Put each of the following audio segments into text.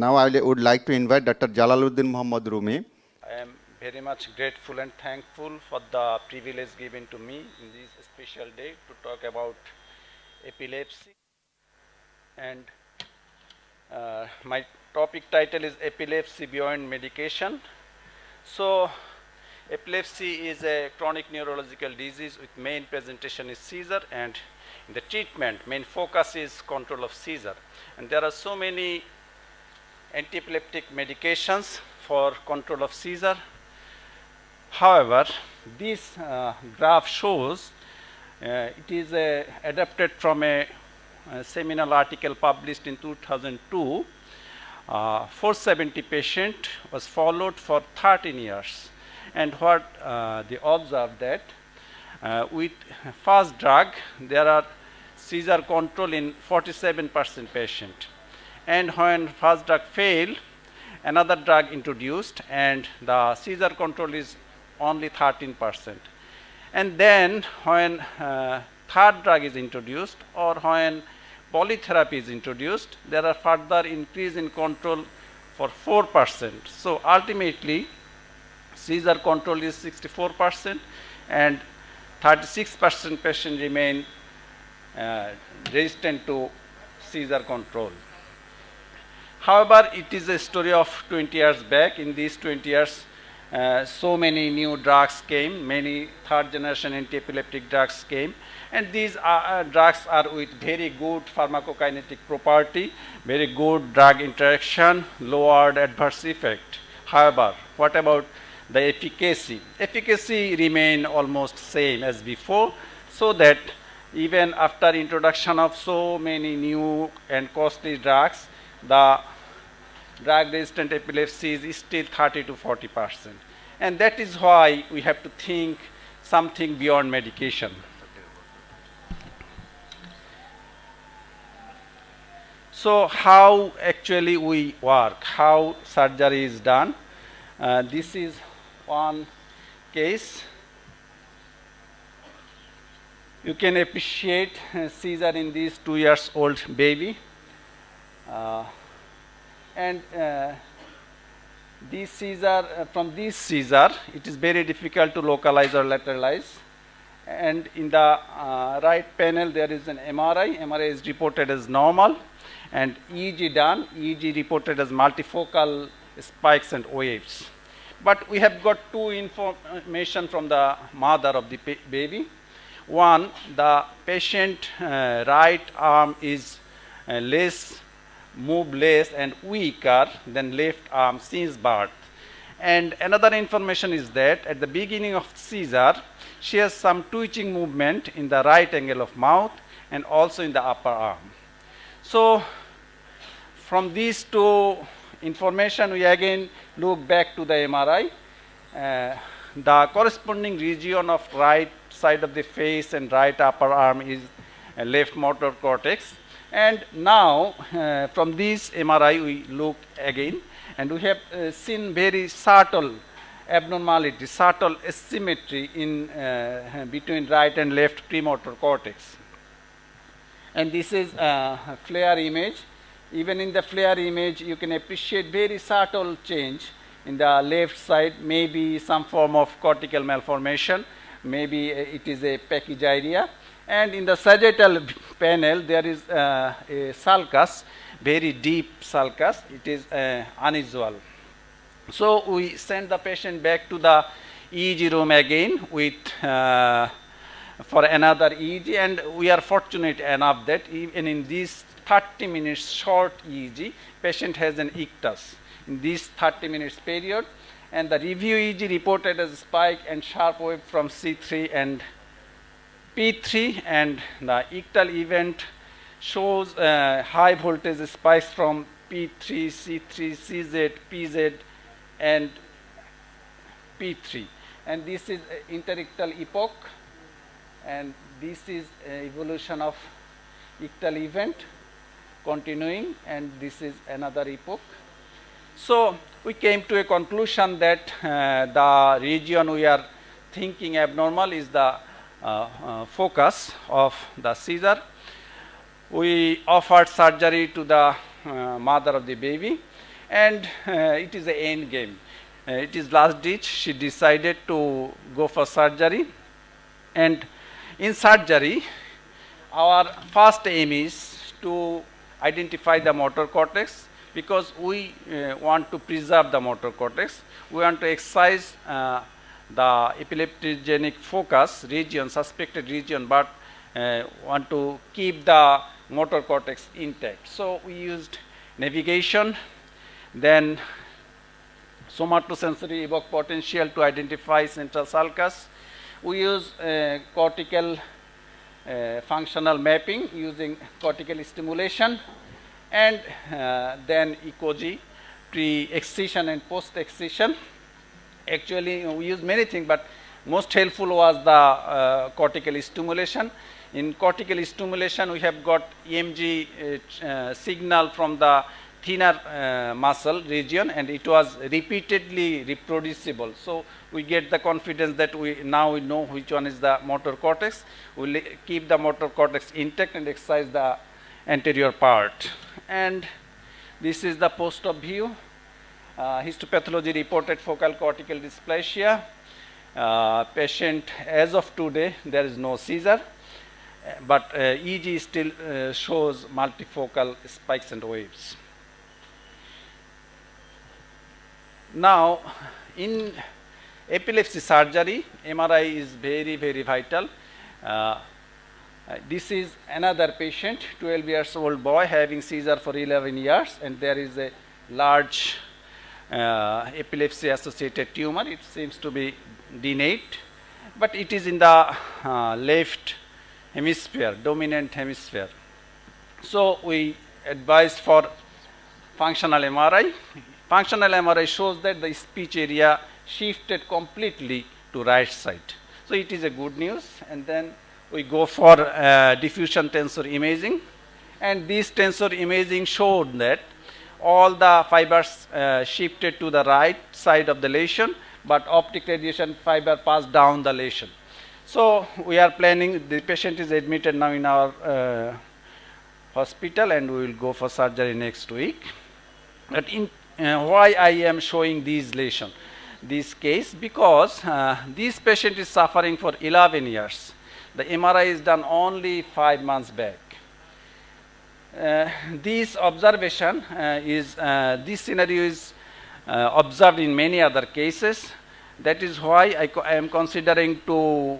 Now I would like to invite Dr. Jalaluddin Muhammad Rumi. I am very much grateful and thankful for the privilege given to me in this special day to talk about epilepsy. And my topic title is Epilepsy Beyond Medication. So, epilepsy is a chronic neurological disease with main presentation is seizure, and in the treatment, main focus is control of seizure. And there are so many antiepileptic medications for control of seizure. However, this graph shows it is adapted from a seminal article published in 2002. 470 patient was followed for 13 years, and what they observed that with first drug there are seizure control in 47% patient, and when first drug failed, another drug introduced and the seizure control is only 13%. And then when third drug is introduced or when polytherapy is introduced, there are further increase in control for 4%. So ultimately, seizure control is 64% and 36% patient remain resistant to seizure control. However, it is a story of 20 years back. In these 20 years, so many new drugs came, many third generation anti-epileptic drugs came, and these drugs are with very good pharmacokinetic property, very good drug interaction, lowered adverse effect. However, what about the efficacy? Efficacy remain almost same as before, so that even after introduction of so many new and costly drugs, the drug-resistant epilepsy is still 30 to 40%. And that is why we have to think something beyond medication. So how actually we work, how surgery is done. This is one case. You can appreciate seizure in this 2-year-old baby. And this seizure, from this seizure, it is very difficult to localize or lateralize. And in the right panel, there is an MRI. MRI is reported as normal, and EEG done. EEG reported as multifocal spikes and waves. But we have got two information from the mother of the baby. One, the patient right arm is move less and weaker than left arm since birth. And another information is that at the beginning of seizure, she has some twitching movement in the right angle of mouth and also in the upper arm. So from these two information, we again look back to the MRI. The corresponding region of right side of the face and right upper arm is left motor cortex. And now, from this MRI, we look again, and we have seen very subtle abnormality, subtle asymmetry in between right and left premotor cortex. And this is a FLAIR image. Even in the FLAIR image, you can appreciate very subtle change in the left side, maybe some form of cortical malformation, maybe it is a pachygyria. And in the sagittal panel, there is a sulcus, very deep sulcus. It is unusual. So we send the patient back to the EEG room again with for another EEG, and we are fortunate enough that even in this 30 minutes short EEG, patient has an ictus in this 30 minutes period, and the review EEG reported as spike and sharp wave from C3 and P3, and the ictal event shows high voltage spikes from P3, C3, CZ, PZ, and P3. And this is interictal epoch, and this is evolution of ictal event continuing, and this is another epoch. So we came to a conclusion that the region we are thinking abnormal is the focus of the seizure. We offered surgery to the mother of the baby, and it is the end game. It is last ditch. She decided to go for surgery, and in surgery, our first aim is to identify the motor cortex, because we want to preserve the motor cortex. We want to excise the epileptogenic focus region, suspected region, but want to keep the motor cortex intact. So we used navigation, then somatosensory evoked potential to identify central sulcus. We use cortical functional mapping using cortical stimulation, and then ECG, pre-excision and post-excision. Actually, we use many things, but most helpful was the cortical stimulation. In cortical stimulation, we have got EMG signal from the thinner muscle region, and it was repeatedly reproducible. So we get the confidence that now we know which one is the motor cortex. We keep the motor cortex intact and exercise the anterior part. And this is the post-op view. Histopathology reported focal cortical dysplasia. Patient, as of today, there is no seizure, but EEG still shows multifocal spikes and waves. Now, in epilepsy surgery, MRI is very, very vital. This is another patient, 12 years old boy having seizure for 11 years, and there is a large epilepsy associated tumor. It seems to be denate, but it is in the left hemisphere, dominant hemisphere. So we advise for functional MRI. Functional MRI shows that the speech area shifted completely to right side. So it is a good news. And then we go for diffusion tensor imaging, and this tensor imaging showed that all the fibers shifted to the right side of the lesion, but optic radiation fiber passed down the lesion. So we are planning, the patient is admitted now in our hospital, and we will go for surgery next week. But why I am showing these lesion, this case, because this patient is suffering for 11 years. The MRI is done only 5 months back. This observation this scenario is observed in many other cases. That is why I am considering to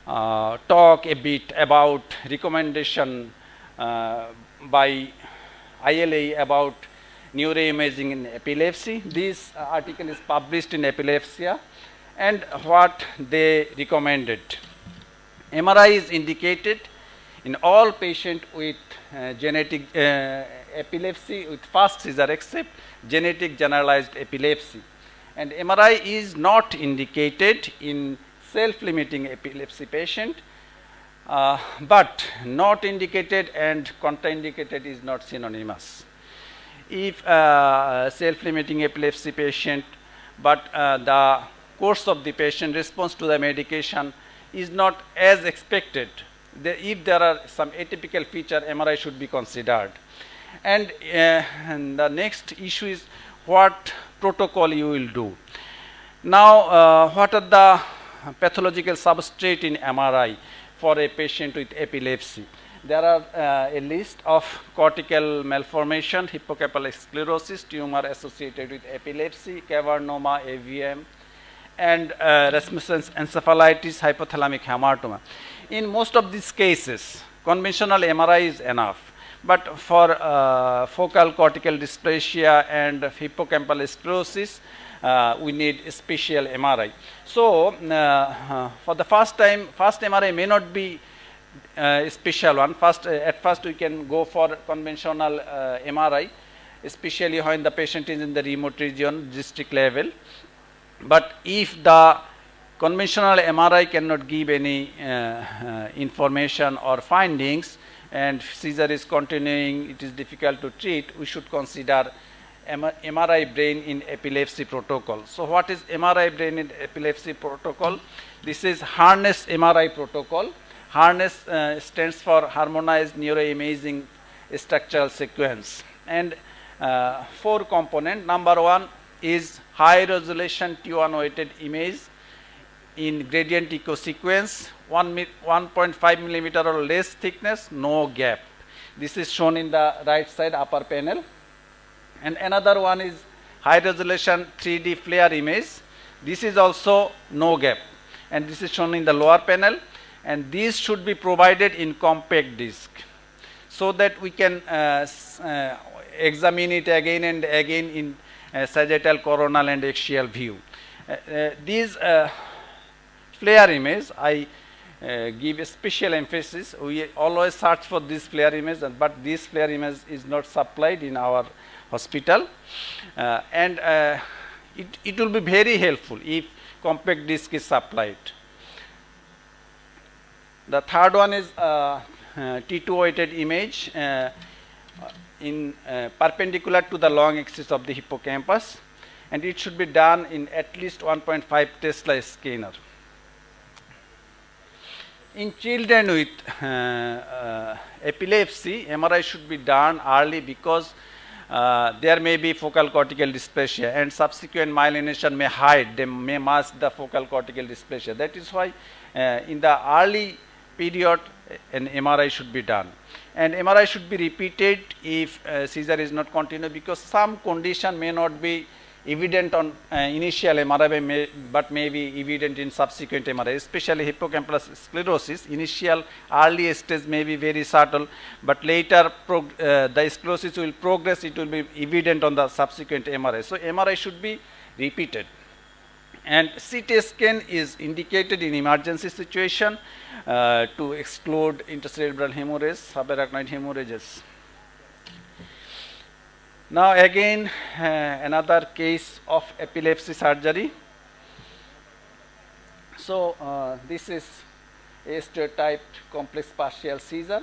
talk a bit about recommendation by ILA about neuroimaging in epilepsy. This article is published in Epilepsia, and what they recommended. MRI is indicated in all patients with genetic epilepsy with fast seizure except genetic generalized epilepsy. And MRI is not indicated in self-limiting epilepsy patient, but not indicated and contraindicated is not synonymous. If self-limiting epilepsy patient, but the course of the patient response to the medication is not as expected, if there are some atypical feature, MRI should be considered. And the next issue is what protocol you will do. Now, what are the pathological substrate in MRI for a patient with epilepsy? There are a list of cortical malformation, hippocampal sclerosis, tumor associated with epilepsy, cavernoma, AVM, and Rasmussen's encephalitis, hypothalamic hamartoma. In most of these cases, conventional MRI is enough, but for focal cortical dysplasia and hippocampal sclerosis, we need a special MRI. So, for the first MRI may not be a special one. At first we can go for conventional MRI, especially when the patient is in the remote region, district level. But if the conventional MRI cannot give any information or findings, and seizure is continuing, it is difficult to treat, we should consider MRI brain in epilepsy protocol. So what is MRI brain in epilepsy protocol? This is harness MRI protocol. Harness stands for harmonized neuroimaging structural sequence. And four components. Number one is high resolution T1 weighted image in gradient echo sequence, 1.5 millimeter or less thickness, no gap. This is shown in the right side upper panel. And another one is high resolution 3D flare image. This is also no gap, and this is shown in the lower panel. And these should be provided in compact disc, so that we can examine it again and again in sagittal, coronal and axial view. These flare image, I give a special emphasis. We always search for this flare image, but this flare image is not supplied in our hospital. It will be very helpful if compact disc is supplied. The third one is T2 weighted image in perpendicular to the long axis of the hippocampus, and it should be done in at least 1.5 Tesla scanner. In children with epilepsy, MRI should be done early because there may be focal cortical dysplasia, and subsequent myelination may hide, they may mask the focal cortical dysplasia. That is why in the early period an MRI should be done. And MRI should be repeated if seizure is not continuous, because some condition may not be evident on initial MRI but may be evident in subsequent MRI, especially hippocampal sclerosis. Initial early stage may be very subtle, but later the sclerosis will progress, it will be evident on the subsequent MRI. So MRI should be repeated. And CT scan is indicated in emergency situation to exclude intracerebral hemorrhage, subarachnoid hemorrhages. Now again another case of epilepsy surgery. So this is a stereotyped complex partial seizure,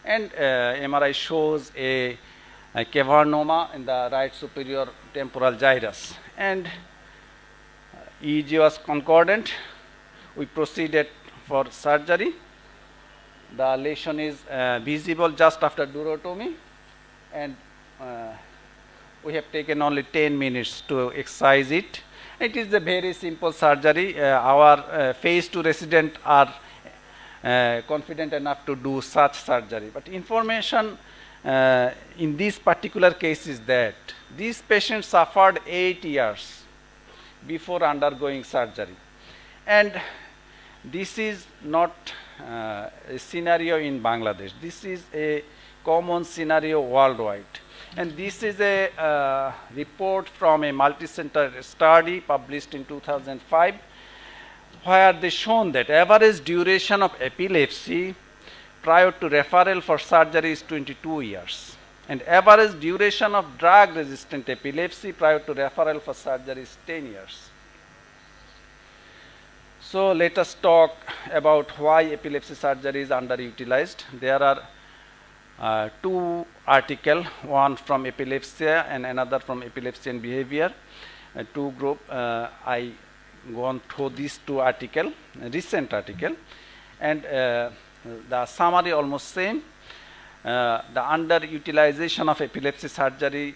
and MRI shows a cavernoma in the right superior temporal gyrus, and EEG was concordant. We proceeded for surgery. The lesion is visible just after durotomy, and we have taken only 10 minutes to excise it. It is a very simple surgery. Our phase 2 residents are confident enough to do such surgery. But information in this particular case is that these patients suffered 8 years before undergoing surgery. And this is not a scenario in Bangladesh. This is a common scenario worldwide. And this is a report from a multi-center study published in 2005, where they shown that average duration of epilepsy prior to referral for surgery is 22 years. And average duration of drug-resistant epilepsy prior to referral for surgery is 10 years. So let us talk about why epilepsy surgery is underutilized. There are two articles, one from epilepsy and another from epilepsy and behavior. Two group. I gone through these two articles, recent article, and the summary almost same. The underutilization of epilepsy surgery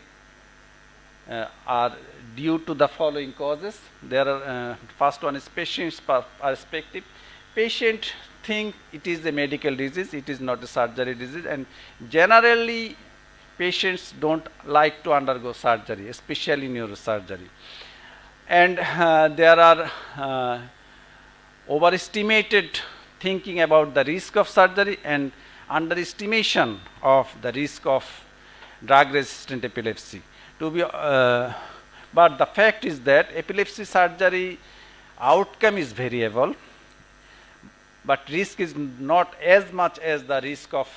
are due to the following causes. There are first one is patient's perspective. Patient think it is a medical disease, it is not a surgery disease, and generally patients don't like to undergo surgery, especially neurosurgery. And there are overestimated thinking about the risk of surgery and underestimation of the risk of drug-resistant epilepsy. But the fact is that epilepsy surgery outcome is variable, but risk is not as much as the risk of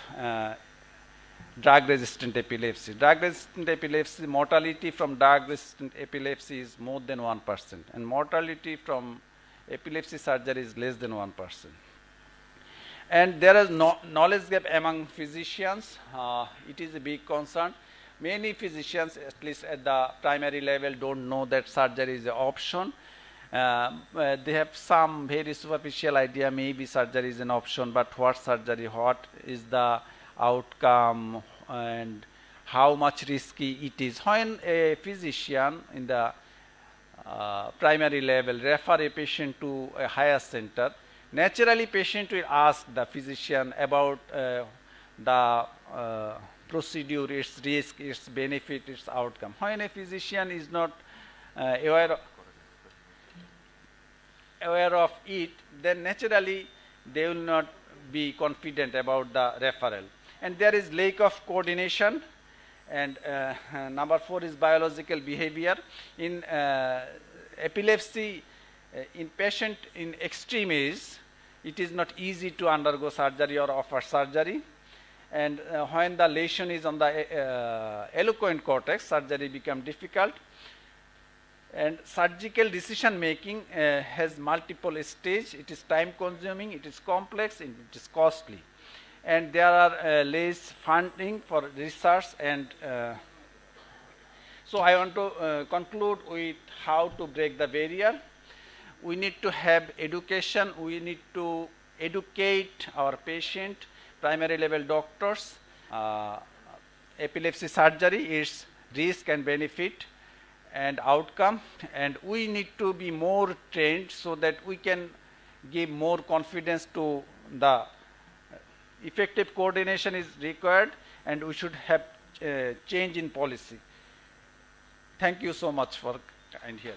drug-resistant epilepsy. Drug-resistant epilepsy, mortality from drug-resistant epilepsy is more than 1%, and mortality from epilepsy surgery is less than 1%. And there is no knowledge gap among physicians. It is a big concern. Many physicians, at least at the primary level, don't know that surgery is an option. They have some very superficial idea, maybe surgery is an option, but what surgery, what is the outcome, and how much risky it is. When a physician in the primary level refer a patient to a higher center, naturally patient will ask the physician about the procedure, its risk, its benefit, its outcome. When a physician is not aware of it, then naturally they will not be confident about the referral. And there is lack of coordination. And number 4 is biological behavior. In epilepsy, in patient in extreme age, it is not easy to undergo surgery or offer surgery. And when the lesion is on the eloquent cortex, surgery becomes difficult. And surgical decision making has multiple stages. It is time consuming, it is complex, and it is costly. And there are less funding for research. And so I want to conclude with how to break the barrier. We need to have education. We need to educate our patient, primary level doctors, epilepsy surgery, its risk and benefit and outcome. And we need to be more trained so that we can give more confidence to the effective coordination is required, and we should have change in policy. Thank you so much for kind hearing.